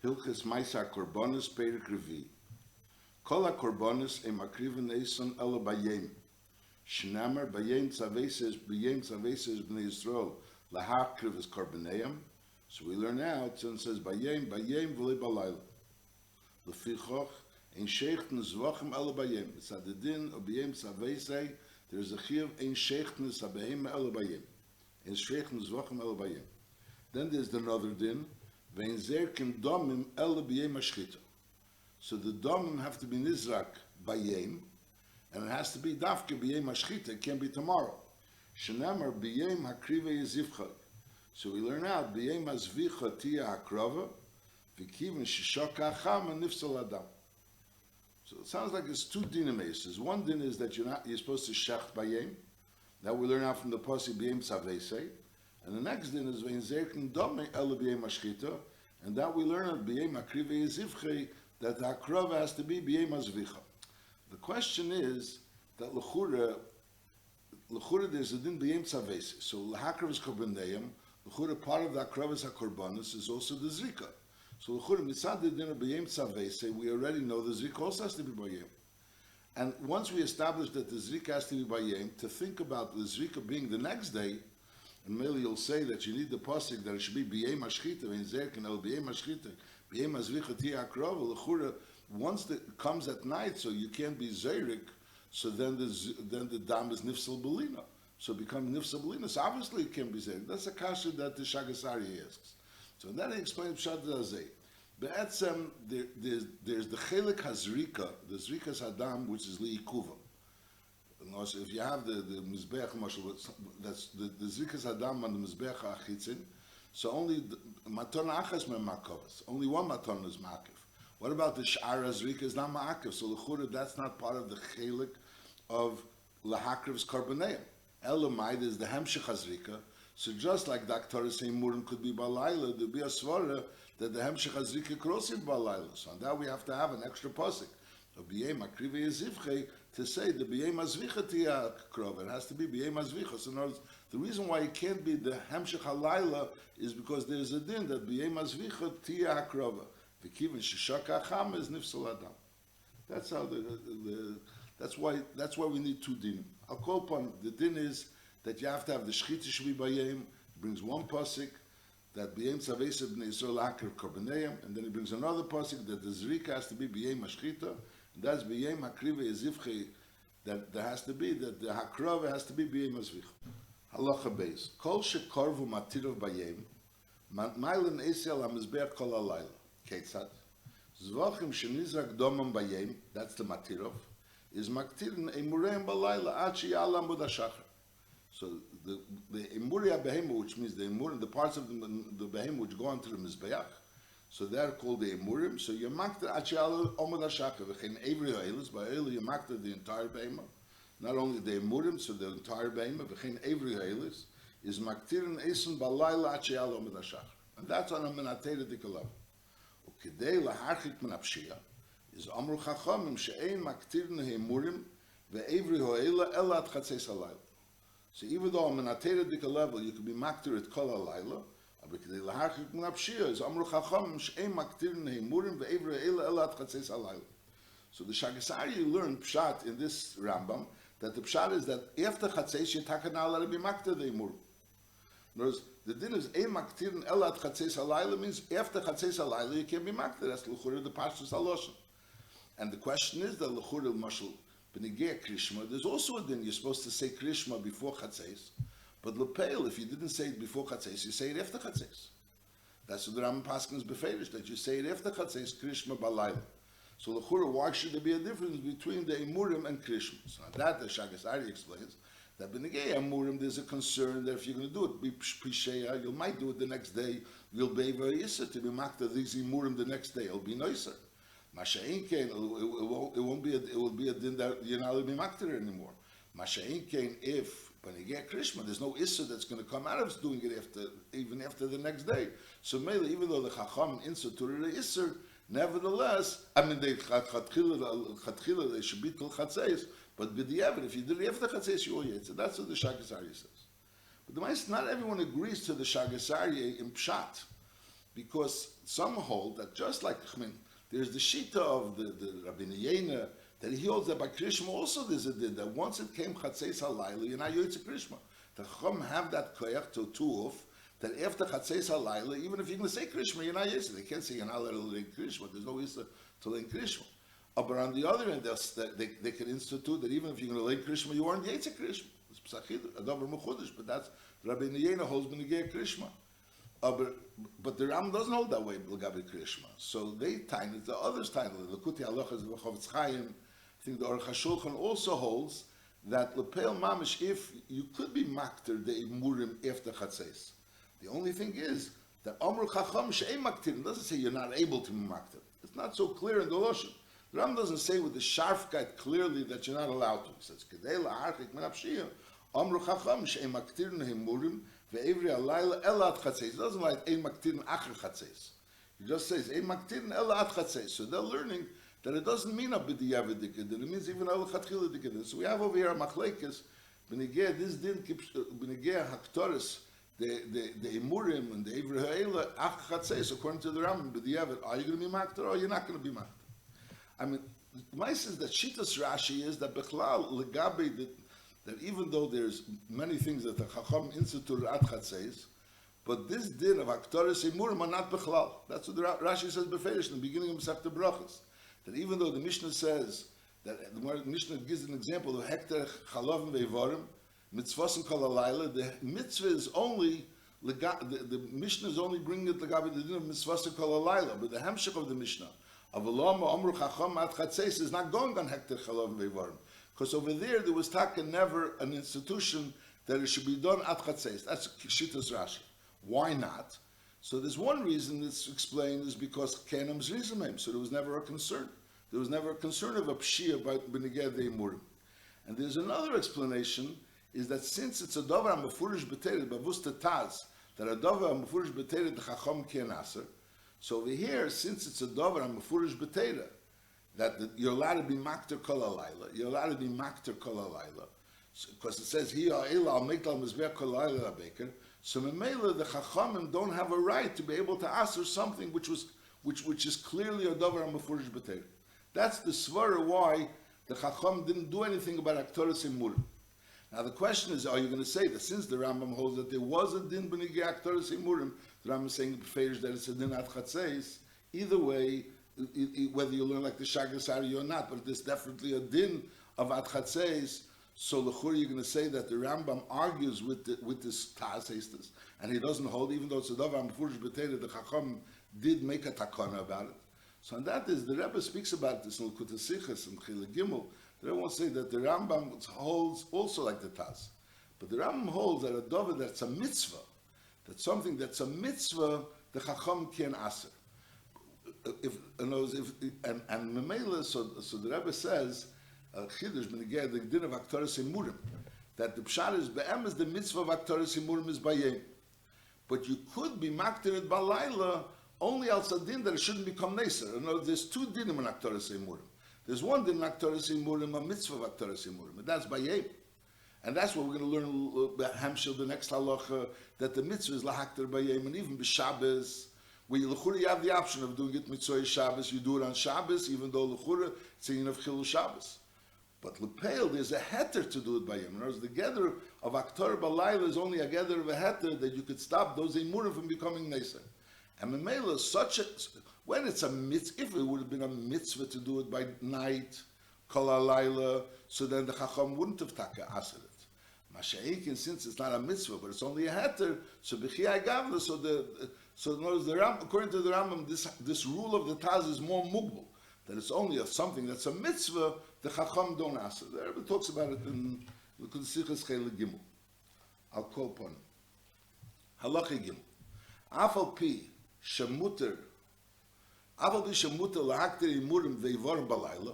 Hilchis Maisa Hakarbanos Perik Revi. Kol Hakarbanos em akriven eson elo bayem. Shnamer bayem tzaveses bnei Yisrael lahakriv es karbaneim. So we learn now, it says bayem v'li balayla. Lefichoch ein shechten zvachim elo bayem. It's at the din of bayem tzavesei. There is a chiyuv ein shechten zabehem elo bayem. Ein shechten zvachim elo bayem. Then there's another din. Vein zerkim domim elo bayem ashchita. So the domim have to be nizrak bayem, and it has to be dafke bayem ashchita. It can't be tomorrow. Shenemar bayem hakrive yezivcha. So we learn out bayem azvicha tia hakrava, v'kivin shishaka acham nifsal adam. So it sounds like it's two dinameses. One din is that you're supposed to shecht bayem. That we learn out from the pasuk bayem tzavesei. And the next din is vein zerkim domim elo bayem ashchita, and that we learn at bayem hakrive yezivcha that the hakrava has to be bayem azvicha. The question is that l'chura there's a din bayem tzavesei. So l'hakrav is korbaneim. L'chura part of the hakrav is hakarbanos is also the zrika. So l'chura mitzad the din of bayem tzavesei, we already know the zrika also has to be bayem. And once we establish that the zrika has to be bayem, to think about the zrika being the next day, and maybe you'll say that you need the pasuk that it should be bayem ashchita, vein zerkin el bayem ashchita, bayem azvicha tia hakrava. L'chura once it comes at night, so you can't be zayrik, so then the dam is nifsal belina. So it becomes nifsal belina. So obviously it can't be zayrik. That's a kasha that the Shagasari asks. So then he explains pshat zay. But there's the chelik hazrika, the zrikas adam, which is liikuva. So if you have the mizbeach, that's the zrikas adam on the mizbeach achitzin. So only maton achas me makovas. Only one maton is makif. What about the sh'ara zrika is not ma'akiv? So l'chura, that's not part of the chelik of lahakriv's karbaneim. Elamide is the hemshech hazrika. So just like Dr. saying murim could be balayla, there'd be a svara that the hemshech hazrika could also be balayla. So on that we have to have an extra pasuk of b'yem akrive yezivchei to say the b'yem azvicha tia krov. It has to be b'yem azvicha. So in other words, the reason why it can't be the hemshech halayla is because there's a din that b'yem azvicha tia krova. V'kivin shishaka acham is nifsal adam. That's how that's why we need two dinim. I'll call upon the din is that you have to have the shchita should be bayem. Brings one pasuk that bayem tzavesei b'nei Yisrael akir korbaneim, and then he brings another pasuk that the zrika has to be bayem ashchita, and that's bayem hakrive yezivchei. That there has to be that the hakrava has to be bayem azvich. Halacha beis kol shekarvu matirov bayem mailen esel hamizbeach kol halayla. Ketzad zvachim shenizrak domam bayem, that's the matirov, is maktirin emureim balayla ad sheyalam b'da shachar. So the emuria behema, which means the emurim, the parts of the behema which go onto the mizbeach, so they're called the emurim. So you maktir ad sheyalam b'da shachar v'chein every ha'elis by ha'el you maktir the entire behema, not only the emurim, so the entire behema v'chein every ha'elis is maktirin eson balayla ad sheyalam b'da shachar, and that's on a menatera dikalav. Ukidei laharchik min apshia is amru chachamim she'ein maktirin hemurim ve'evri ha'ela ela at chatzes halayla. So even though on a theoretical level you could be maktir at kol halayla, but ukidei laharchik min apshia is amru chachamim she'ein maktirin hemurim ve'evri ha'ela ela at chatzes halayla. So the Shagasari learned pshat in this Rambam that the pshat is that after chatzes you're taken allowed to be maktir the hemurim. In other words, the din is ein maktirin elat chatzes halayla means after chatzes halayla you can't be maktir. That's l'chura the pashtus haloshen. And the question is that l'chura mashal b'negei krishma. There's also a din you're supposed to say krishma before chatzes, but lepeil if you didn't say it before chatzes you say it after chatzes. That's what the Rambam paskins beferish that you say it after chatzes krishma balayla. So l'chura why should there be a difference between the emurim and krishma? So that the Shagasari explains. That b'negei amurim, there's a concern that if you're going to do it, be pisheya, you might do it the next day. You'll be very yisr to be makta these amurim the next day. It'll be noiser. Masha'in kein, it won't be. It will be a din that you're not going to be makta anymore. Masha'in kein, if b'negei krishma, there's no isser that's going to come out of doing it even after the next day. So maybe even though the chacham insert to the isser, nevertheless, I mean they chatchila they should be till chatzes. But b'diavad, if you did it after chatzes, you will yet. So that's what the Shagasari says. But the mice, not everyone agrees to the Shagasari in pshat. because some hold that just like, I mean, there's the Shita of the Rabbi Yena, that he holds that by Krishma also there's a din, that once it came Chatzeis HaLayla, you're not Yoytze Krishma. The Chacham have that koyach to off, that after Chatzeis HaLayla, even if you're going to say Krishma, you're not Yoytze. They can't say you're not allowed to learn Krishma. There's no Yoytze to learn Krishma. But on the other end, they can institute that even if you're going to learn Krishma, you aren't Yoytze Krishma. It's Psachid, Adavar Mechudish, but that's Rabbi Yena holds B'negei Krishma. But the Ram doesn't hold that way, L'gabe Krishma. So they time it, the others time it. The Kuti Halachas, the Chavetz Chaim, I think the Aruch HaShulchan also holds that Lepel Mamish, if you could be makter the Imurim after Chatzeis. The only thing is that Amru Chacham She'em Maktir doesn't say you're not able to be makter. It's not so clear in the Lashon. The Ram doesn't say with the Sharfkeit clearly that you're not allowed to. He says, Kedei la'archik min hapshiyah, Amru Chacham She'em Maktir Nehimurim ve'evri alayla elat Chatzeis. It doesn't like Ein Maktir Acher Chatzeis. He just says Ein Maktir elat Chatzeis. So they're learning that it doesn't mean a b'diavad dikid, it means even a l'chatchila dikid. So we have over here a machlekes, b'negeh, this din, b'negeh haktoris, the imurim and the ivre ha'ela, ach chatzeis, according to the Rambam, b'diavad, are you going to be makter or you're not going to be makter? I mean, my says that Shitas Rashi is that bechlal legabe, that even though there's many things that the Chacham instituted at chatzeis, but this din of haktoris imurim are not bechlal. That's what the Rashi says beferish in the beginning of Masechta Brachos. That even though the Mishnah says that the Mishnah gives an example of hektar chalavim veivarim, mitzvasim kol halayla, the mitzvah is only the Mishnah is only bringing it legabe the din of mitzvasim kol halayla, but the hamshach of the Mishnah of Alama Amru Chacham at Chatzeis is not going on hektar chalavim veivarim, because over there was taka never an institution that it should be done at Chatzeis. That's Shitas Rashi. Why not? So there's one reason that's explained is because Kenam's Rizamim, so there was never a concern. There was never a concern of a Pshia about B'negeh the Imurim. And there's another explanation, is that since it's a Dover HaMefurish B'teiret, Bavus Taz, that a Dover HaMefurish B'teiret, the Chacham Ken Aser, so over here, since it's a Dover HaMefurish B'teiret, that you're allowed to be Makter Kol HaLayla, you're allowed to be Makter Kol HaLayla, because it says, Hi ha'ela al Mektal Mizbeach Kol HaLayla HaBeker, so Memela, the Chachamim don't have a right to be able to answer something which is clearly a Dover HaMefurish B'teiret. That's the svara why the Chacham didn't do anything about Aktoris Imurim. Now the question is, are you going to say that since the Rambam holds that there was a din b'negei Aktoris Imurim, the Rambam is saying that it's a din at Chatzeis, either way, whether you learn like the Shagas Ari or not, but there's definitely a din of at Chatzeis. So l'chur, you're going to say that the Rambam argues with this Taz Hastas, and he doesn't hold, even though it's a Davar Mefurish B'teiret, the Chacham did make a takana about it. So and that is, the Rebbe speaks about this in L'kutei Sichos and Chilek Gimel. The Rebbe won't say that the Rambam holds also like the Taz, but the Rambam holds that a Davar that's a mitzvah, that something that's a mitzvah, the Chacham can aser. And Memela, so the Rebbe says, Chidush b'negei the din of Aktoris Imurim, that the pshat is be'em is the mitzvah of Aktoris Imurim is bayem, but you could be makter it balayla only al sadin that it shouldn't become neser. In other words, there's two dinim in Aktoris Imurim. There's one din in Aktoris Imurim, a mitzvah of Aktoris Imurim, and that's bayem, and that's what we're going to learn Hamshel the next halacha, that the mitzvah is lahakter bayem, and even b'Shabbos, where you have the option of doing it mitzvah Shabbos, you do it on Shabbos, even though l'chura it's a yin of chilul Shabbos. But Lepel, there's a heter to do it by him. In other words, the gather of Aktor Balayla is only a gather of a heter that you could stop those Imurim from becoming Neser. And Memela, when it's a mitzvah, if it would have been a mitzvah to do it by night, Kol HaLayla, so then the Chacham wouldn't have taka aser it. Masha'ekin, since it's not a mitzvah, but it's only a heter, so B'chiyai Gavla, so in other words, according to the Rambam, this rule of the Taz is more mugbal, that it's only something that's a mitzvah, the Chacham don't answer. The Rebbe talks about it in L'kutei Sichos Chilek Gimel. I'll call upon Halacha Gimel. Afal pi shemuter lahakter imurim veivarim balayla,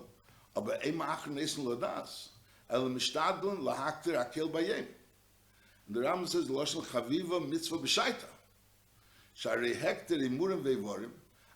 aber ema acher nesen ladas, el mishtadlin lahakter akel bayem. And the Rambam says, Lashon chaviva mitzvah b'shaita. Sharei hekter imurim veivarim,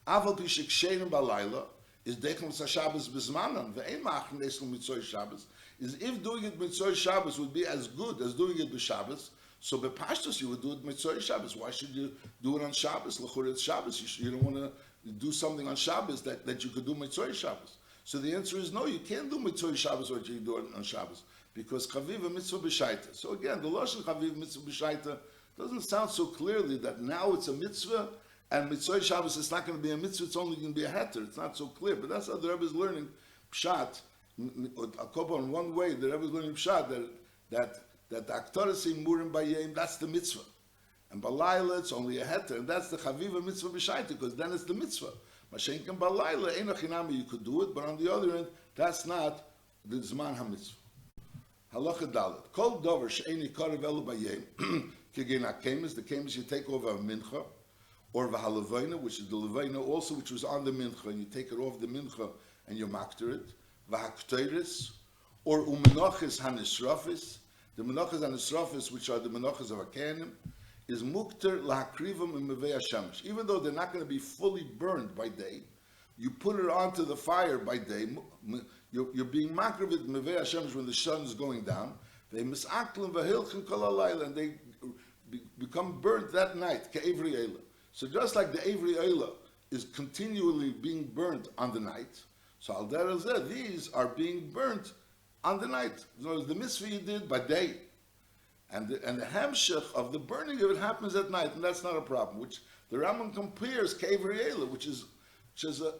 afal pi shekshenim balayla, is dechem sa Shabbos bezmanan, ve'ein ma'achn nesel mitzvah Shabbos, is if doing it mitzvah Shabbos would be as good as doing it b'Shabbos, So bepashtos you would do it mitzvah Shabbos. Why should you do it on Shabbos? L'chur it's Shabbos. You don't want to do something on Shabbos that you could do mitzvah Shabbos. So the answer is no. You can't do mitzvah Shabbos what you do on Shabbos because chaviv mitzvah b'shaita. So again, the lashon chaviv mitzvah b'shaita doesn't sound so clearly that now it's a mitzvah and mitzvah Shabbos is not going to be a mitzvah. It's only going to be a heter. It's not so clear. But that's how the Rebbe is learning pshat. In one way, the Rebbe is learning pshat that the aktoras in murim bayim, that's the mitzvah. And balayla, it's only a heter, and that's the chaviva mitzvah b'shaita, because then it's the mitzvah. Mashenken balayla, einachinami, you could do it, but on the other end, that's not the zman ha-mitzvah. Halacha dalet. Kol dover she'eni karev elu bayim, kegin ha-kemes, the kemes you take over a mincha, or v'halavayna, which is the levayna also, which was on the mincha, and you take it off the mincha, and you makter it, v'hakteris, or umenachis ha-nisrafis, the menachas and nisrafis, which are the menachas of Akanim, is mukter lahakrivam in mevei hashemesh. Even though they're not going to be fully burned by day, you put it onto the fire by day. You're being makriv with mevei hashemesh when the sun is going down. They misaklim v'hilchin kol halayla, and they become burnt that night. Ke'evri eila. So just like the evri eila is continually being burnt on the night, so al derech these are being burnt on the night. So the mitzvah you did by day. And the hemshech of the burning of it happens at night, and that's not a problem. Which the Rambam compares Kevriela, which is a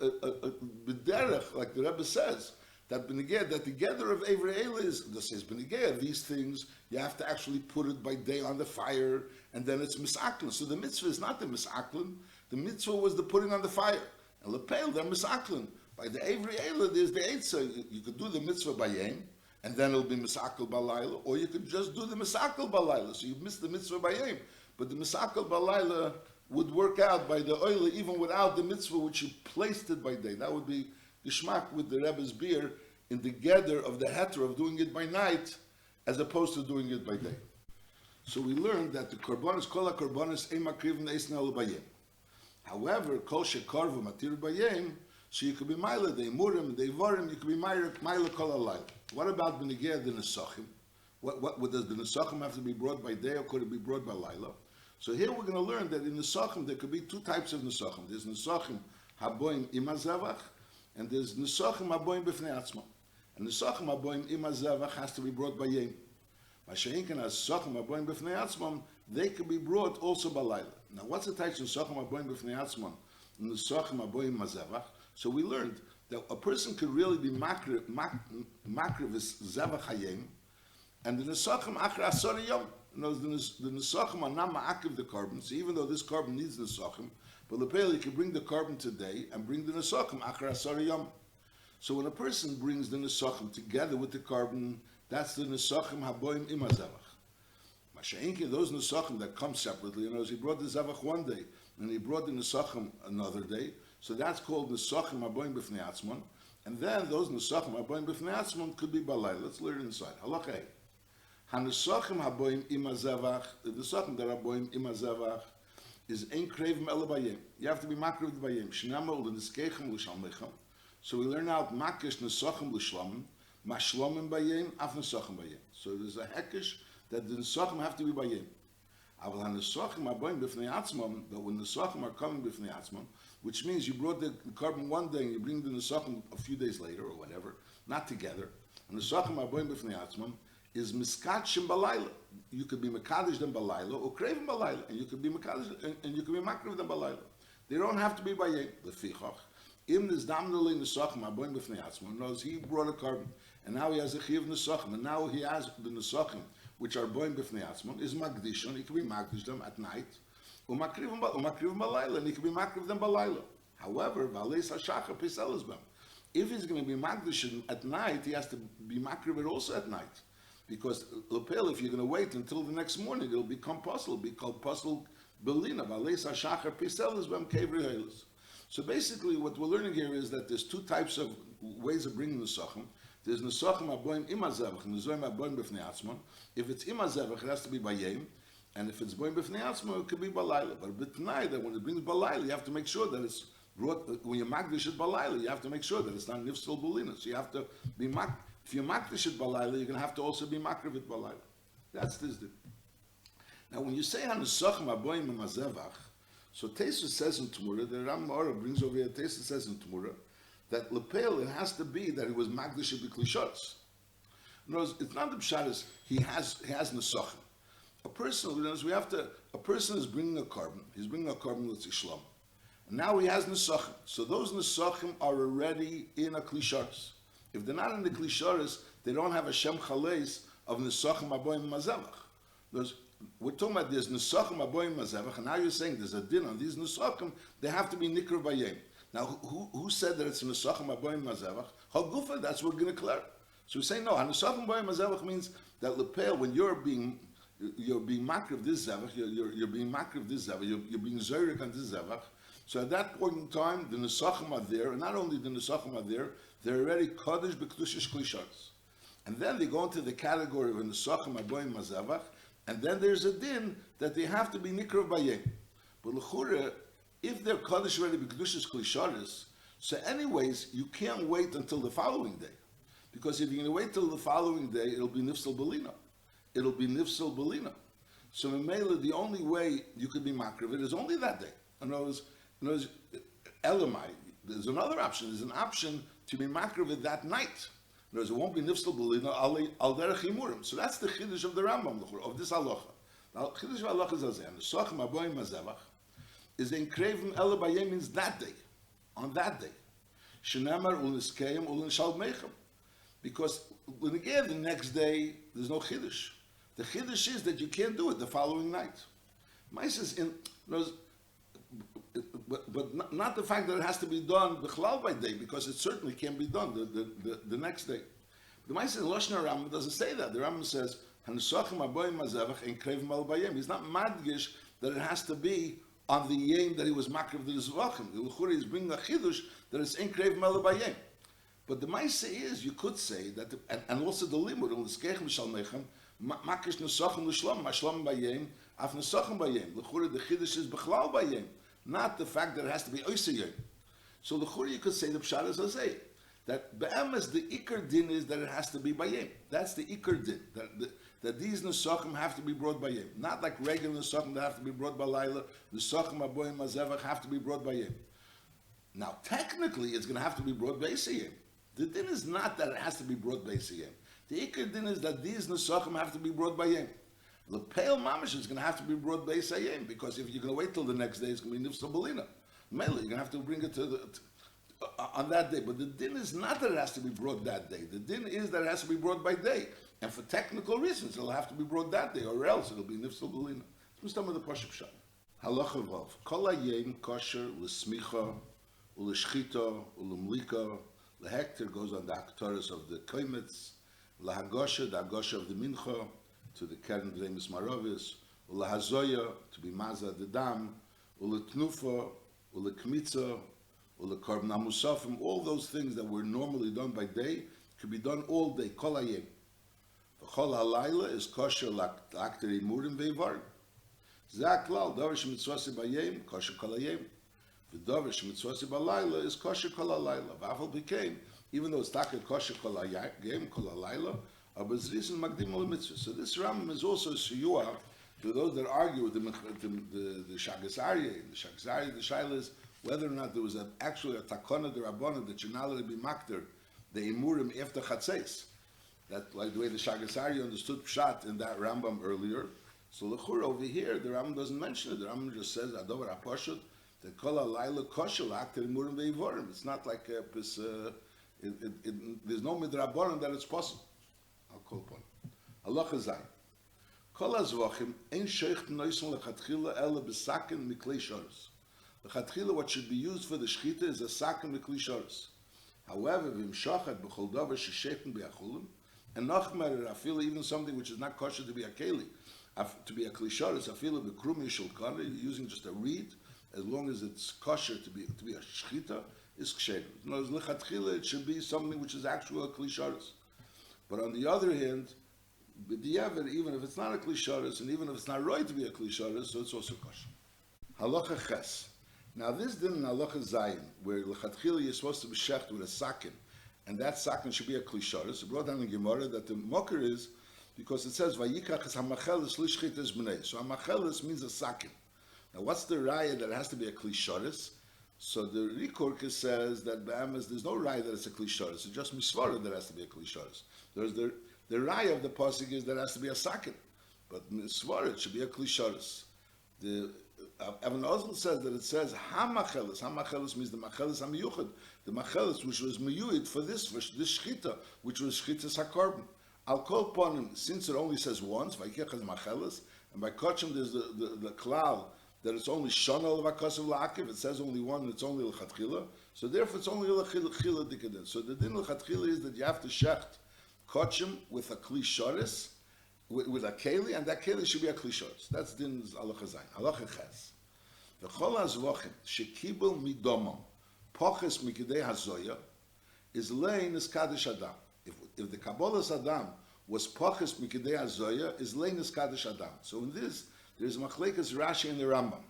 b'derech, like the Rebbe says, that the gather of Evriela is, this says b'negeh, these things, you have to actually put it by day on the fire, and then it's misaklin. So the mitzvah is not the misaklin, the mitzvah was the putting on the fire. And lepel, they're misaklin. By the Evriela, there's the eitzah. You could do the mitzvah by yom, and then it'll be misakal balayla, or you could just do the misakal balayla. So you missed the mitzvah by yom, but the misakal balayla would work out by the oil even without the mitzvah which you placed it by day. That would be geshmak with the Rebbe's beer in the gather of the heter of doing it by night as opposed to doing it by day. So we learned that the korbanos, kol ha-korbanos ein makrivin eisna elu bayem. However, kol shekarvu matir bayem, so you could be Maila, the Imurim, the Ivarim, you could be Maila Kol Halayla. What about Benegeh the Nesachim? What does the Nesachim have to be brought by day or could it be brought by Laila? So here we're going to learn that in Nesachim there could be two types of Nesachim. There's Nesachim Haboim Imazavach and there's Nesachim Haboim B'fnei Atzma. And Nesachim Haboim Imazavach has to be brought by Yom. Masha'inken as Nesachim Haboim B'fnei Atzma, they could be brought also by Laila. Now what's the type of Nesachim Haboim B'fnei Atzma and Nesachim Haboim Imazavach? So we learned that a person could really be makriv zevach hayim, and the nesachim achra asar yom. The nesachim are not ma'akiv the carbon. So even though this carbon needs nesachim, but lepel you can bring the carbon today and bring the nesachim achra asar yom. So when a person brings the nesachim together with the carbon, that's the nesachim haboim imazevach. Masha'inki, those nesachim that come separately, he brought the zevach one day and he brought the nesachim another day. So that's called Nesachim Haboim B'fnei Atzmon. And then those Nesachim Haboim B'fnei Atzmon could be Balay. Let's learn it inside. Halakha. Ha-Nesachim Haboim Imazavach, the Nesachim that Haboim Imazavach is Ein Krevim Ela Bayim. You have to be Makriv Bayim. Shinama Ul Niskechem L'Shalmechem. So we learn out Makish Nesachim L'Shlomim, Mashlomim Bayim, Af Nesachim Bayim. So there's a Hekish that the Nesachim have to be Bayim. But when the Nesachim are coming B'fnei Atzmon, which means you brought the carbon one day and you bring the Nesachim a few days later or whatever, not together. And the Nesachim Haboim B'fnei Atzmon is Miskatshim Balayla. You could be Mekadosh them Balayla or Krevim Balayla, and you could be Mekadosh and you could be Makriv them Balayla. They don't have to be Bayim. Lefichach. Im Nizdamnuli Nesachim Haboim B'fnei Atzmon knows he brought a carbon, and now he has a Chiv Nesachim, and now he has the Nesachim which are Boim B'fnei Atzmon, is Magdishon, he can be Magdish them at night, Umakriv Balayla, and he can be Makriv them Balayla. However, Valeis HaShachar Pisel is Bem. If he's going to be Magdish at night, he has to be Makriv also at night. Because, Lepel, if you're going to wait until the next morning, it'll become puzzle, be called puzzle Belina, Valeis HaShachar Pisel is Bem Kevri Heilis. So basically, what we're learning here is that there's two types of ways of bringing the Nesachim. There's Nesachim Haboim Imazevach and Nesachim Haboim B'fnei Atzmon. If it's Imazevach, it has to be by Yom, and if it's Boim B'fnei Atzmon, it could be Balayla. But B'tnai, that when it brings Balayla, you have to make sure that it's brought. When you Magdish it Balayla, you have to make sure that it's not Nifsel Bulina. So you have to be if you Magdish it Balayla, you're going to have to also be Makriv it Balayla. That's this. Now, when you say Hanusachim Aboim Mazevach, so Tesis says in Tumura, the Ram Mora brings over here, Tesis says in Tumura, that Lepel, it has to be that he was Magdish B'Klishos. In other words, it's not the Pshat, he has Nesachim. A person, a person is bringing a carbon, he's bringing a carbon with Islam. And now he has Nesachim. So those Nesachim are already in a Klishos. If they're not in the Klishos, they don't have a Shem Chaleis of Nesachim Aboim Mazevach. We're talking about there's Nesachim Aboim Mazevach, and now you're saying there's a din on these Nesachim, they have to be Nikr Bayim. Now, who said that it's Nesachim Aboim Mazevach? Hagufa, that's what we're going to clear. So we say, no, Nesachim Aboim Mazevach means that Lepel, when you're being makriv this Zevach, you're being makriv this Zevach, you're being Zorik on this Zevach. So at that point in time, the Nesachim are there, and not only the Nesachim are there, they're already Kodesh B'Kedushish Klishos. And then they go into the category of Nesachim Aboim Mazevach, and then there's a din that they have to be Nikra Bayim. But L'chura, if they're Kodesh already B'Kedushish Klishos, so anyways, you can't wait until the following day. Because if you're going to wait till the following day, it'll be Nifsal Belina. It'll be Nifsal Belina. So in Mela, the only way you could be Makriv it is only that day. In other words, Elamai, there's another option. There's an option to be Makriv it that night. In other words, it won't be Nifsal Belina al derech himurim. So that's the Chiddush of the Rambam, of this halacha. Now, Chiddush of halacha is as and the Sochem Aboim Mazevach is in Krevim Ela Bayem means that day, on that day. Shenemar u'niskeim u'nishal meichem. Because when again the next day there's no chiddush. The chiddush is that you can't do it the following night. Mice is but not the fact that it has to be done b'chlal by day, because it certainly can be done the next day. The mice in Lashon Rambam doesn't say that. The Rambam says Hanusachim Aboim Mazevach and Krevim Al Bayim. He's not madgish that it has to be on the yom that he was makriv the Zvachim. The L'churi is bringing a chiddush that it's in Krevim Al Bayim. But the Maisa is, you could say that, and also the limud, l'skechem shalmechem, makish nesachim l'shlam, mashlam bayem, af nesachim bayem. L'chura the chiddush is b'chlal bayem, not the fact that it has to be oisayem. So l'chura you could say the pshat is azay, that be'emes the ikar din is that it has to be bayem. That's the ikar din, that these nesachim have to be brought bayem, not like regular nesachim that have to be brought by laila. Nesachim aboyim mazevach have to be brought bayem. Now technically it's going to have to be brought bayisayem. The din is not that it has to be brought by Siyam. The ikar din is that these nesachim have to be brought by Yem. The pale mamish is going to have to be brought by Siyam, because if you're going to wait till the next day, it's going to be nifsal belina. Mainly, you're going to have to bring it on that day. But the din is not that it has to be brought that day. The din is that it has to be brought by day. And for technical reasons, it'll have to be brought that day, or else it'll be nifsal belina. Let's start with the Pashup Shah. Halacha Vav. Kol hayem kosher l'smicha, u'l'shchita, u'l'mlika. The hector goes on the Aktoris of the Koimetz, La Hagosha, the Hagosha of the Mincha, to the Keren Dremis Marovis, La Hazoya, to be Maza the Dam, Ula Tnufa, Ula Kmitza, Ula Korban Musafim, all those things that were normally done by day could be done all day, Kol Hayem. V'chol HaLayla is kosher l'akter imurim ve'var. Zaklal, Davar Shemitzvasi Bayem, kosher Kol Hayem. The Davish Mitzvasi Balayla is kosher kol halayla. V'afal became, even though it's taka kosher kol hayem kol halayla, abazrizin magdim al mitzvah. So this Rambam is also a siyua to those that argue with the Shagasari. The Shagasari, the shaila is whether or not there was actually a takona the Rabbana that you're not allowed to be makter the imurim after chatzes. That like the way the Shagasari understood pshat in that Rambam earlier. So l'chur over here, the Rambam doesn't mention it. The Rambam just says adover apashut. The kol halayla kosher l'akter imurim ve'ivorim. It's not like there's no midrabanan that it's possible. I'll call upon halacha zayin. Kol hazvachim ein sheich noisen lechatchila ela b'saken miklei shoros. Lechatchila, what should be used for the shchita is a saken miklei shoros. However, v'im shachat b'chol davar sheshechen b'achulim, and nachmer afila even something which is not kosher to be a keli, to be a kli shoros, afila b'krum yishul kana, using just a reed. As long as it's kosher to be a shchita, is ksher. In other words, lechatchila, it should be something which is actual klisharis. But on the other hand, b'diavad, even if it's not a klisharis, and even if it's not right to be a klisharis, so it's also kosher. Halacha ches. Now this din in halacha zayin, where lechatchila you're supposed to be shecht with a sakin, and that sakin should be a klisharis. It brought down in Gemara that the mocker is because it says Vayikach es hamachelis lishchitas b'nei. So hamachelis means a sakin. Now, what's the raya that it has to be a klishoris? So the Rikorka says that B'amas, there's no raya that it's a klishoris. It's just misvara that has to be a klishoris. There's the raya of the pasuk is that it has to be a sakin, but misvara it should be a klishoris. The Evan Ozel says that it says hamachelis. Hamachelis means the machelis hamiyuchad, the machelis which was miyuid for this shchita, which was shchitas hakarban. I'll call upon him since it only says once. Vayikach machelis, and by kachim there's the klal that it's only shana l'vakasav la'akiv. It says only one. It's only l'chatchila. So therefore, it's only l'chila dikadin. So the din l'chatchila is that you have to shecht kachim with a kli shoris, with a keli, and that keli should be a kli shoris. That's din's halacha zayin. Halacha ches. The chol hazvachim shekibel midomam poches mikidei hazoya is lein is kaddish adam. If the kabbalas adam was poches mikidei hazoya, is lein is kaddish adam. So in this, there's machlekes Rashi and the Rambam.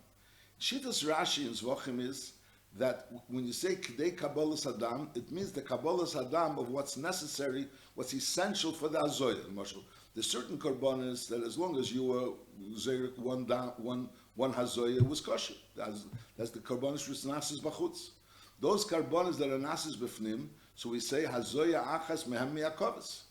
Shittas Rashi in Zvachim is that when you say kidei kabbalas adam, it means the kabbalas adam of what's necessary, what's essential for the hazoya. There's certain karbanas that as long as you were zayrik one hazoya, it was kosher. That's the karbanas which nasis b'chutz. Those karbanas that are nasis b'fnim, so we say hazoya achas mehem mi'akovas.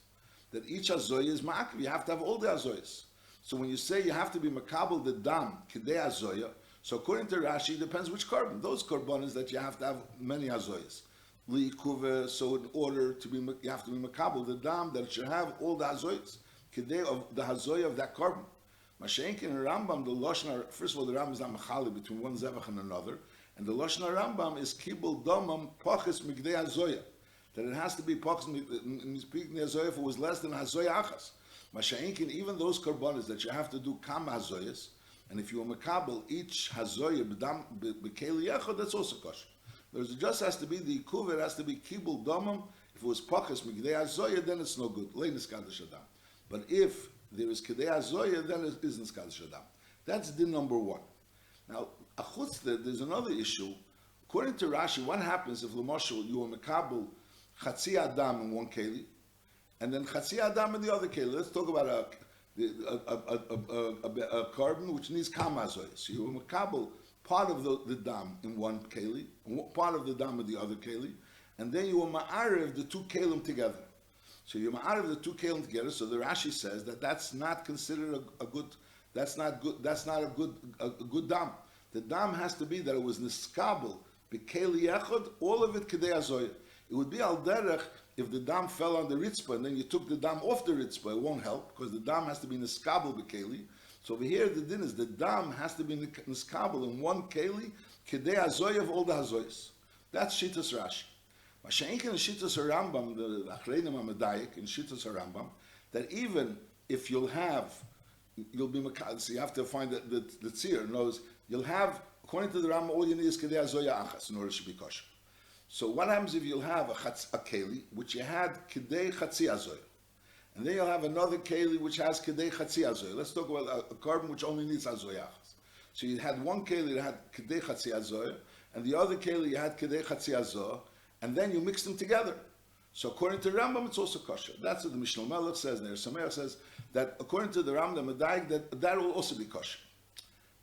That each hazoya is ma'akiv. You have to have all the hazoyas. So when you say you have to be makabel the dam kidei hazoya, so according to Rashi, it depends which carbon. Those carbonas that you have to have many hazoyas. Li'ikuve, so in order to be, you have to be makabel the dam that it should have all the hazoyas. Kidei of the hazoya of that carbon. Mashenkin and Rambam, the Lashon, first of all, the Rambam is not machali between one zevach and another, and the Lashon Rambam is kibul domam pachis migdei hazoya. That it has to be pachis migdei hazoya if it was less than hazoya achas. Masha'inkin, even those karbonas that you have to do kam hazoyas, and if you are makabel each hazoya b'keli echad, that's also kosher. It just has to be the ikuv, it has to be kibul domam. If it was pachas migdei hazoya, then it's no good. Leinis kaddish adam. But if there is kidei hazoya, then it isn't kaddish adam. That's din number one. Now, achutz there's another issue. According to Rashi, what happens if l'moshel you are makabel chatzi adam in one keli, and then chatzi adam in the other keli? Let's talk about a carbon which needs kam hazoyas. So you are makabel part of the dam in one keli, part of the dam in the other keli, and then you are ma'arev the two kelim together. So you're ma'arev the two kelim together. So the Rashi says that that's not considered a good. That's not good. That's not a good dam. The dam has to be that it was niskabel b'keli echad, all of it kidei hazoya. It would be al derech if the dam fell on the ritzpah and then you took the dam off the ritzpah. It won't help because the dam has to be niskabel b'keli. So over here the din is the dam has to be niskabel in one keli kidei hazoya of all the hazoyas. That's shittas Rashi. Masha'inkin in shittas Rambam, the achreinim hamadayik in shittas Rambam, that even if you'll be makabel. So you have to find the tzir knows you'll have, according to the Rambam, all you need is kidei hazoya achas in order to be kosher. So what happens if you'll have a keli which you had kidei chatzi hazoya, and then you'll have another keli which has kidei chatzi hazoya. Let's talk about a carbon which only needs hazoya achas. So you had one keli that had kidei chatzi hazoya, and the other keli you had kidei chatzi hazoya, and then you mix them together. So according to Rambam, it's also kosher. That's what the Mishnah Melech says. And the Sameach says that according to the Rambam, that will also be kosher.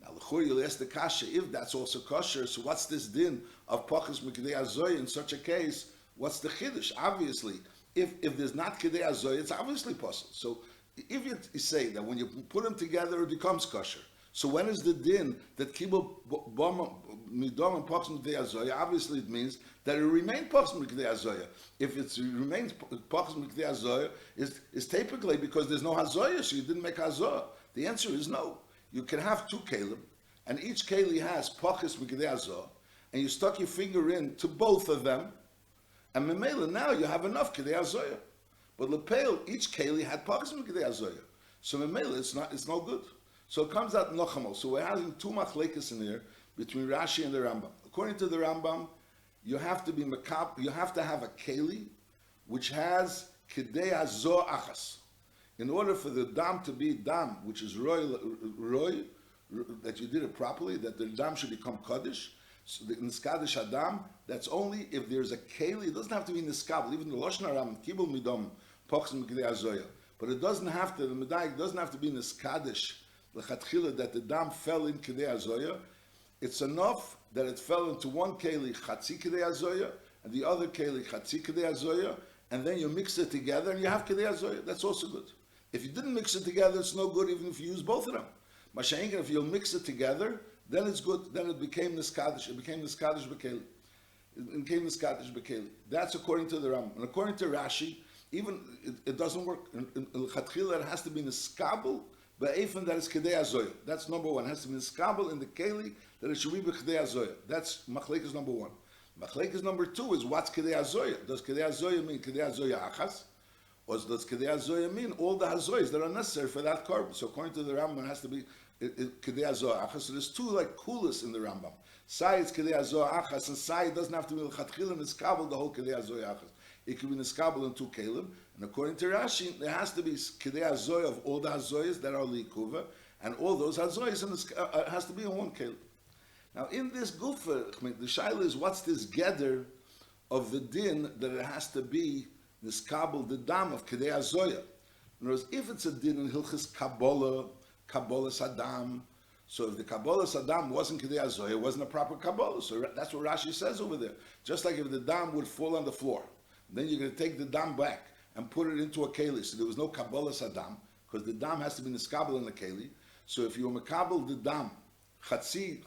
Now, l'chur, you'll ask the kasha, if that's also kosher, so what's this din of pachas mikdei hazoya in such a case? What's the chiddush? Obviously, if there's not kidei hazoya, it's obviously possible. So if you say that when you put them together, it becomes kosher. So when is the din that kibul midom and pachas mikdei hazoya? Obviously, it means that it remained pachas mikdei hazoya. If it remains pachas mikdei hazoya, is typically because there's no hazoya, so you didn't make hazoya. The answer is no. You can have two kelim, and each keli has pachas mikdei hazoya, and you stuck your finger in to both of them, and memela now you have enough kidei hazoya. But lepeil, each keli had pachas mikdei hazoya, so memela it's no good. So it comes out nochamo. So we're having two machlekes in here between Rashi and the Rambam. According to the Rambam, you have to be you have to have a keli which has kidei hazoya achas. In order for the dam to be dam, which is roy, that you did it properly, that the dam should become kaddish. So the niskadish adam, that's only if there's a keli. It doesn't have to be niskabel. Even the Lashon Haram, kibul midom, pachs mikdei hazoya. But it doesn't have to, the medayik doesn't have to be niskadish, l'chatchila, that the dam fell in Kedei Azoya. It's enough that it fell into one keli chatzi Kedei Azoya, and the other keli chatzi Kedei Azoya, and then you mix it together and you have Kedei Azoya. That's also good. If you didn't mix it together, it's no good even if you use both of them. Masha'inka, if you'll mix it together, then it's good. Then it became niskadish. It became niskadish b'keli. It became niskadish b'keli. That's according to the Rambam. And according to Rashi, even it doesn't work. In Chatchila, it has to be niskabel ba'efen that is Kedei Azoya. That's number one. It has to be niskabel in the keli that it should be b'Kedei Azoya. That's machlekes number one. Machlekes number two is what's Kedei Azoya? Does Kedei Azoya mean Kedei Azoya achas? Or does Kedei Azoya mean all the Hazoyas that are necessary for that carbon? So according to the Rambam, it has to be Kedei Azoya achas. So there's two like kulas in the Rambam. Sai is Kedei Azoya achas, and Sai doesn't have to be l'chatchila niskabel the whole Kedei Azoya achas. It could be niskabel in two kelim. And according to Rashi, there has to be Kedei Azoya of all the Hazoyas that are likuva, and all those Hazoyas has to be in one kelim. Now in this gufa, the shaila is what's this gather of the din that it has to be niskabel the dam of Kedei Azoya. In other words, if it's a din in Hilchis Kabbalah, Kabbalah Saddam, so if the Kabbalah Saddam wasn't Kedei Azoya, it wasn't a proper Kabbalah. So that's what Rashi says over there. Just like if the dam would fall on the floor, then you're going to take the dam back and put it into a keli. So there was no Kabbalah Saddam, because the dam has to be niskabel in the keli. So if you were makabel the dam, chatzi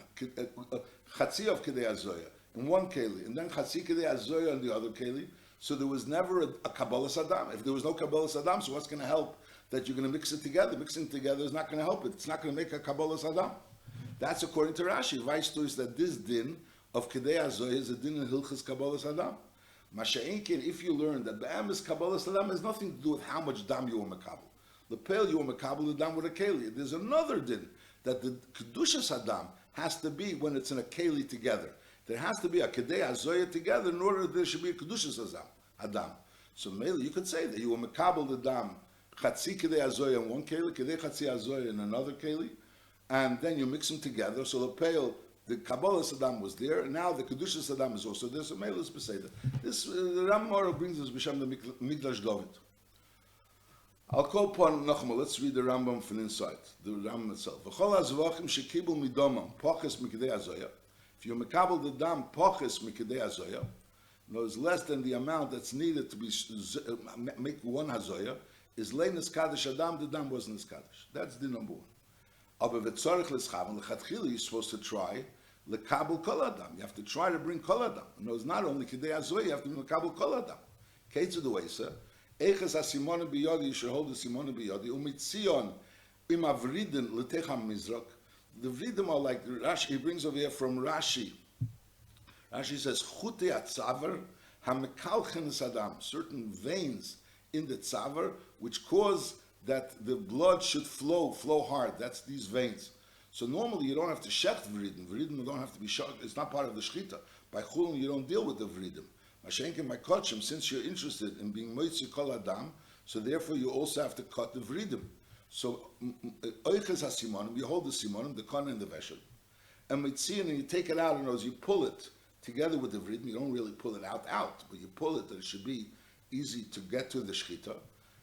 of Kedei Azoya in one keli, and then chatzi Kedei Azoya in the other keli, so there was never a Kabbalah Saddam. If there was no Kabbalah Saddam, so what's going to help that you're going to mix it together? Mixing together is not going to help it. It's not going to make a Kabbalah Saddam. That's according to Rashi. Vice is that this din of Kedei Azoya is a din in Hilchis Kabbalah Saddam. Masha'inkin, if you learn that Ba'amis Kabbalah Saddam has nothing to do with how much dam you were makabel. The pale you were makabel, the dam with a keli. There's another din that the Kedusha Saddam has to be when it's in a keli together. There has to be a Kedei Azoya together in order that there should be a Kedusha Saddam. So maybe you could say that you were makabel the dam, Chatzi Kedei Azoya in one keli, Kedei Chatzi Azoya in another keli, and then you mix them together. So the pale, the Kabbalah Saddam was there, and now the Kedusha Saddam is also there. So maybe let's say that. This the Rambam brings us B'Shem the Migdash David. I'll call upon Nachma. Let's read the Rambam from inside, the Rambam itself. V'chol hazvachim shekibul midomam poches mikdei azoya. If you makabel the dam poches mikdei azoya, no, it's less than the amount that's needed to be make one hazoya. Is leinas kaddish adam. The dam wasn't as kaddish. That's the number one. Aber v'tzorich l'schaven l'chatchili, you're supposed to try l'kabel kol adam. You have to try to bring kol adam. No, it's not only kedei azoya. You have to bring l'kabel kol adam. Kates of the way, sir. Eches ha-simonim biyodi, you should hold the simonim biyodi. Umitzion im avriden l'techam mizrak. The vridim are like Rashi. He brings over here from Rashi. Rashi says chute atzaver ha-mekalchen sadam. Certain veins in the tzaver which cause that the blood should flow hard. That's these veins. So normally you don't have to shecht vridim. Vridim don't have to be shecht. It's not part of the shchita. By chulin you don't deal with the vridim. Mashenkin my kotchim, since you're interested in being moitzi kol adam, so therefore you also have to cut the vridim. So oiches ha-simonim, you hold the simonim, the kon and the veshel, and mitzion, and you take it out, and as you pull it together with the vridim, you don't really pull it out, but you pull it that it should be easy to get to the shchita.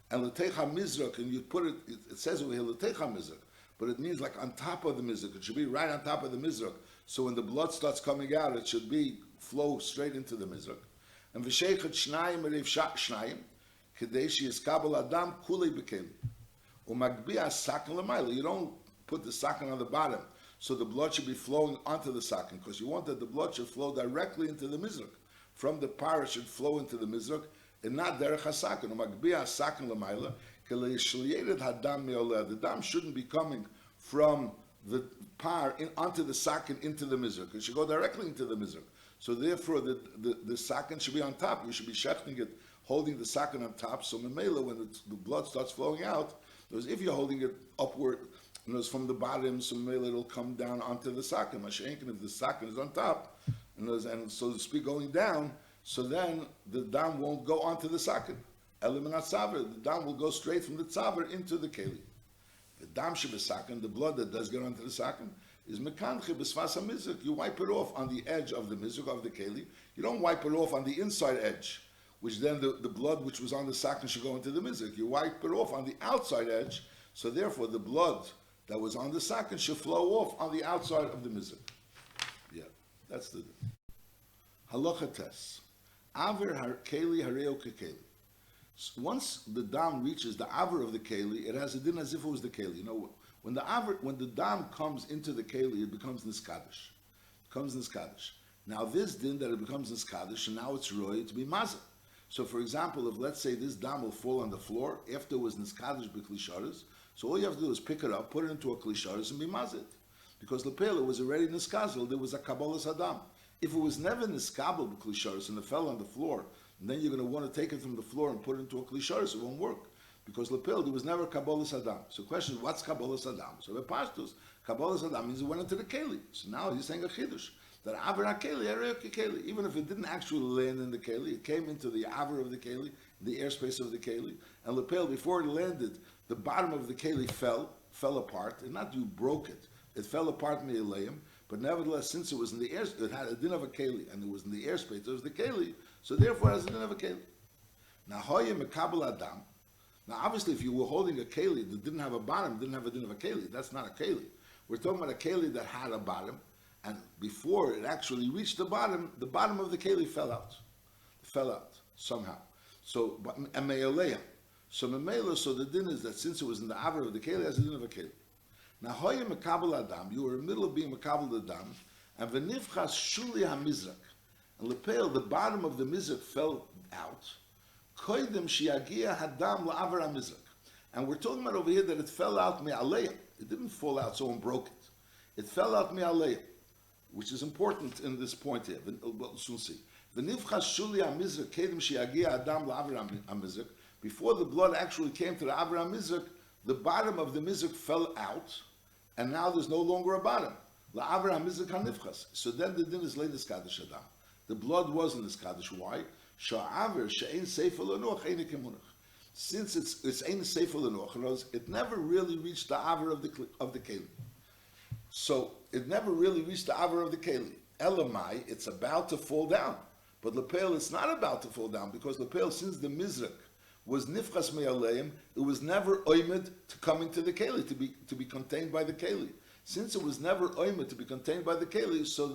And l'techa mizrak, and you put it, it says over here l'techa mizrak, but it means like on top of the mizrak. It should be right on top of the mizrak. So when the blood starts coming out, it should be flow straight into the mizrak. And v'sheichet shnayim erev shnayim, kedei sheyiskabel adam kulei b'keli. Umagbiya sakin l'mayla. You don't put the sakin on the bottom, so the blood should be flowing onto the sakin, because you want that the blood should flow directly into the mizrak. From the par, it should flow into the mizrak, and not derech hasakin. Umagbiya sakin l'mayla, kelei shliyedet hadam me'oleh. The dam shouldn't be coming from the par onto the sakin into the mizrak. It should go directly into the mizrak. So therefore, the sakin should be on top. You should be shechting it, holding the sakin on top. So memela, when the blood starts flowing out, if you're holding it upward, from the bottom, so memela it'll come down onto the sakin. Mashenkin, if the sakin is on top, and so to speak, going down, so then the dam won't go onto the sakin. Eliminat tzaver, the dam will go straight from the tzaver into the keli. The dam should be sakin, the blood that does get onto the sakin, is mekanche b'svas ha-mizrach. You wipe it off on the edge of the mizrach of the keli. You don't wipe it off on the inside edge. which then the blood which was on the sack should go into the mizrach. You wipe it off on the outside edge, so therefore the blood that was on the sack should flow off on the outside of the mizrach. Yeah, that's the halacha test. Aver keli hareo kekeli. Once the dam reaches the aver of the keli, it has a din as if it was the keli. You know, when the dam comes into the keli, it becomes niskadish. Now this din that it becomes niskadish, and now it's roy to be mazah. So for example, if let's say this dam will fall on the floor after it was niskadish b'klisharis, so all you have to do is pick it up, put it into a klisharis, and be mazit. Because lepela was already niskazel, there was a kabbalas adam. If it was never niskabel b'klisharis and it fell on the floor, and then you're going to want to take it from the floor and put it into a klisharis, it won't work. Because lepel, there was never kabbalas adam. So the question is, what's kabbalas adam? So the pashtus, kabbalas adam means it went into the keli. So now he's saying a chiddush. That aver ha-keli, keli. Even if it didn't actually land in the keli, it came into the aver of the keli, the airspace of the keli, and lepel, before it landed, the bottom of the keli fell apart, and not you broke it. It fell apart me'aleim, but nevertheless, since it was in the air, it had a din of a keli, and it was in the airspace, it was the keli, so therefore it has a din of a keli. Now, hoye mekabel adam. Now, obviously, if you were holding a keli that didn't have a bottom, didn't have a din of a keli, that's not a keli. We're talking about a keli that had a bottom, and before it actually reached the bottom of the keli fell out somehow. So, and me'aleim. So memela, so the din is that since it was in the aver of the keli, it has a din of a keli. Now, hoye mekabel adam, you were in the middle of being mekabel adam, and v'nifchas shuli hamizrak, and lepel, the bottom of the mizrak fell out. Koydem shiagia hadam la'aver hamizrak, and we're talking about over here that it fell out me'aleim. It didn't fall out, someone broke it. It fell out me'aleim, which is important in this point here. We'll soon see. V'nifchas shuli hamizrak koydem shiagia hadam la'aver hamizrak. Before the blood actually came to the Avraham Mizrak, the bottom of the Mizrak fell out, and now there's no longer a bottom. La Avraham Mizrak hanifchas. So then the din is leinis kaddish adam. The blood wasn't this kaddish. Why? Sha'aver she'ein sefer lenuach ein kemunach. Since it's ein sefer lenuach, it never really reached the aver of the keli. So it never really reached the aver of the keli. Elamai, it's about to fall down, but lepel, it's not about to fall down because lepel, since the Mizrak was nifchas me'aleim, it was never oimed to come into the keli, to be contained by the keli. Since it was never oimed to be contained by the keli, so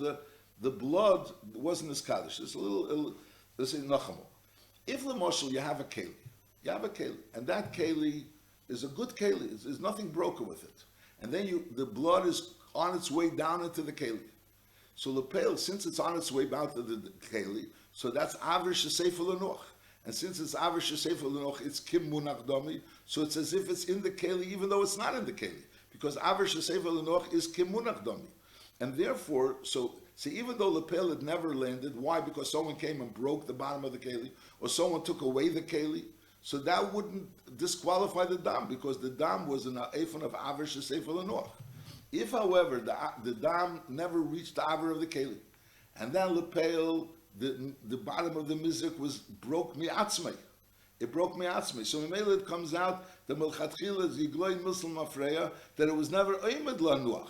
the blood wasn't as kaddish. It's a little this is nachamol. If l'moshel you have a keli, and that keli is a good keli, there's nothing broken with it, and then the blood is on its way down into the keli. So lepel, since it's on its way down to the keli, so that's aver shesefer lenuach. And since it's aver shesefer lenuach, it's kim munach domi, so it's as if it's in the keli, even though it's not in the keli, because aver shesefer lenuach is kim munach domi, and therefore, so see, even though lepel had never landed, why? Because someone came and broke the bottom of the keli, or someone took away the keli, so that wouldn't disqualify the dam, because the dam was an ephon of aver shesefer lenuach. If, however, the dam never reached the aver of the keli, and then lepel, the bottom of the mizrak broke mi'atzmei. It broke mi'atzmei. So Memela it comes out the melchatchila zigloy muslim afreya that it was never aimed lanuach.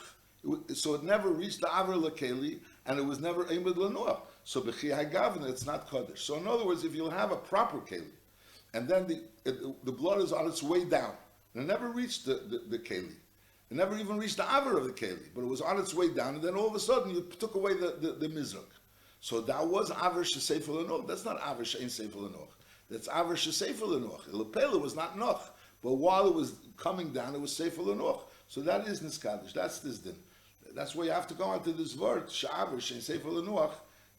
So it never reached the aver lekeli, and it was never aimed lanuach. So b'chi hagavna it's not kaddish. So in other words, if you'll have a proper keli, and then the blood is on its way down, and it never reached the keli. It never even reached the aver of the keli, but it was on its way down, and then all of a sudden you took away the mizrak. So that was aver shesefer lenuach. That's not aver she'ein sefer lenuach. That's aver shesefer lenuach. Lepela was not noch, but while it was coming down, it was sefer lenuach. So that is niskadish. That's this din. That's why you have to go into this word. She'aver she'ein sefer lenuach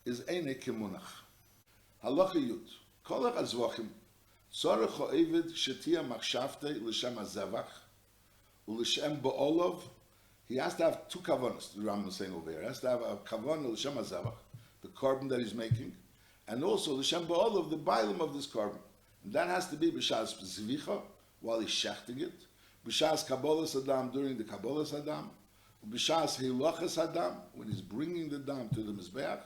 is eine kimunach. Halacha yud. Kol ha'zvachim tzarech ha'eved shetia machshavtei l'shem hazevach u'l'shem ba'olov. He has to have two kavanos. The Rambam is saying over here. He has to have a kavan l'shem hazevach, the carbon that he's making, and also the Shem Ba'olav, the bilim of this carbon. And that has to be b'shas zvicha, while he's shechting it, b'shas kabbalas adam, during the kabbalas adam, b'shas hilachas adam, when he's bringing the dam to the mizbeach,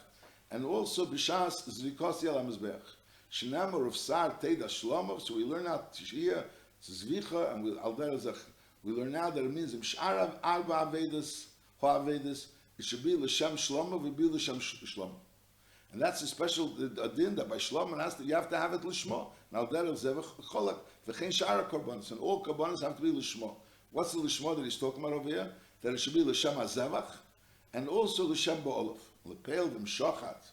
and also b'shas zvikos yal mizbeach. Shenamar of sar teda shlomov, so we learn out tishia, zvicha, and we learn now that it means sh'arav arba avedas, ho avedas, it should be l'shem shlomo, we be l'shem shlomo. And that's a special adin that by Shlomo you have to have it lishmo. Now that is zevach cholak v'chein shara korbanos, and all korbanos have to be lishmo. What's the lishmo that he's talking about over here? That it should be l'shem hazevach, and also l'shem ba'olov. L'peil v'mshochat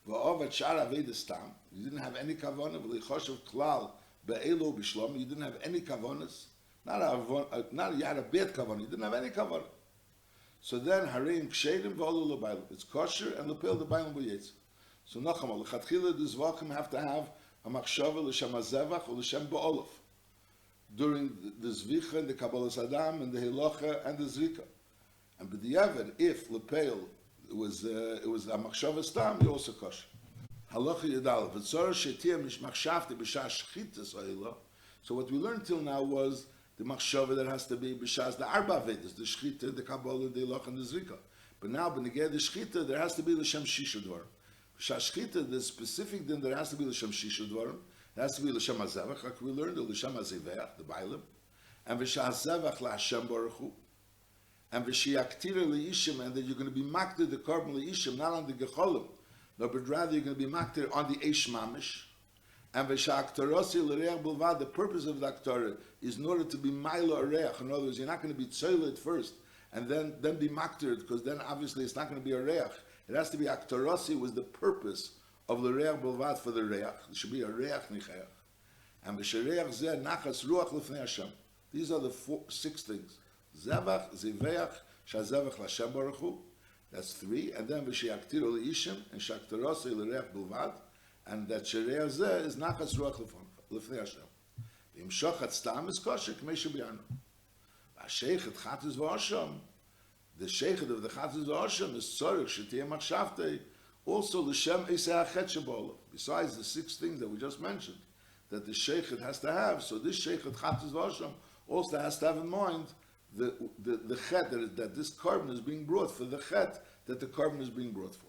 v'ovat shara avedis tam. You didn't have any kavanah v'lichoshev klal be'elo b'shlomo. You didn't have any kavanas. Not you had a bad kavanah. You didn't have any kavanah. So then hareim ksherim v'olu l'baylim. It's kosher and l'peil the baylim b'yetz. So Nachama, l'chatchila the zvachim have to have a machshava l'shem hazevach or l'shem ba'olov during the zvicha and the kabbalas adam and the hilocha and the zrika. And b'diavad, if lepeil it was a machshava stam, you also kosher. Halacha yedal v'tzor shetir mish machshavti b'shas shchitas ha'ila. So what we learned till now was the machshava that has to be b'shas the arba vedas, the shchita, the kabbalah, the hilocha, and the zrika. But now b'neged the shchita, there has to be l'shem shisha dvar. Shashchita, the specific din, there has to be l'shem shisha dvarim. It has to be l'shem hazevach, like we learned, or l'shem haziveach, the bailim, and v'shahazevach la'Hashem baruch hu, and v'shiyaktira le'ishim, and that you're going to be maktir the korban le'ishim, not on the gecholim, no, but rather you're going to be maktir on the eish mamish, and v'sha'aktarosi l'reach bulvad. The purpose of the aktarah is in order to be milo areach. In other words, you're not going to be tzoylet first, and then be maktir, because then obviously it's not going to be a reach. It has to be aktarasi was the purpose of the reach bulvad for the reach. It should be a reach nichayach. And v'shereach zeh nachas ruach l'fnei Hashem. These are the 6 things. Zevach, ziveach, shazevach l'Hashem baruch hu. That's 3. And then v'sheyaktiro le'ishim, and shaktarasi l'reach bulvad. And that shereach zeh is nachas ruach l'fnei Hashem. V'im shochat stam is kosher, k'mei shebiyanu. V'asheichet chatus v'asham. The sheikhet of the chatzos v'asham is tzorich shetiyeh machshavtei, also l'shem eisei hachet sheba'olav. Besides the 6 things that we just mentioned, that the sheikhet has to have, so this sheikhet chatzos v'asham also has to have in mind the chet that this carbon is being brought for, the chet that the carbon is being brought for.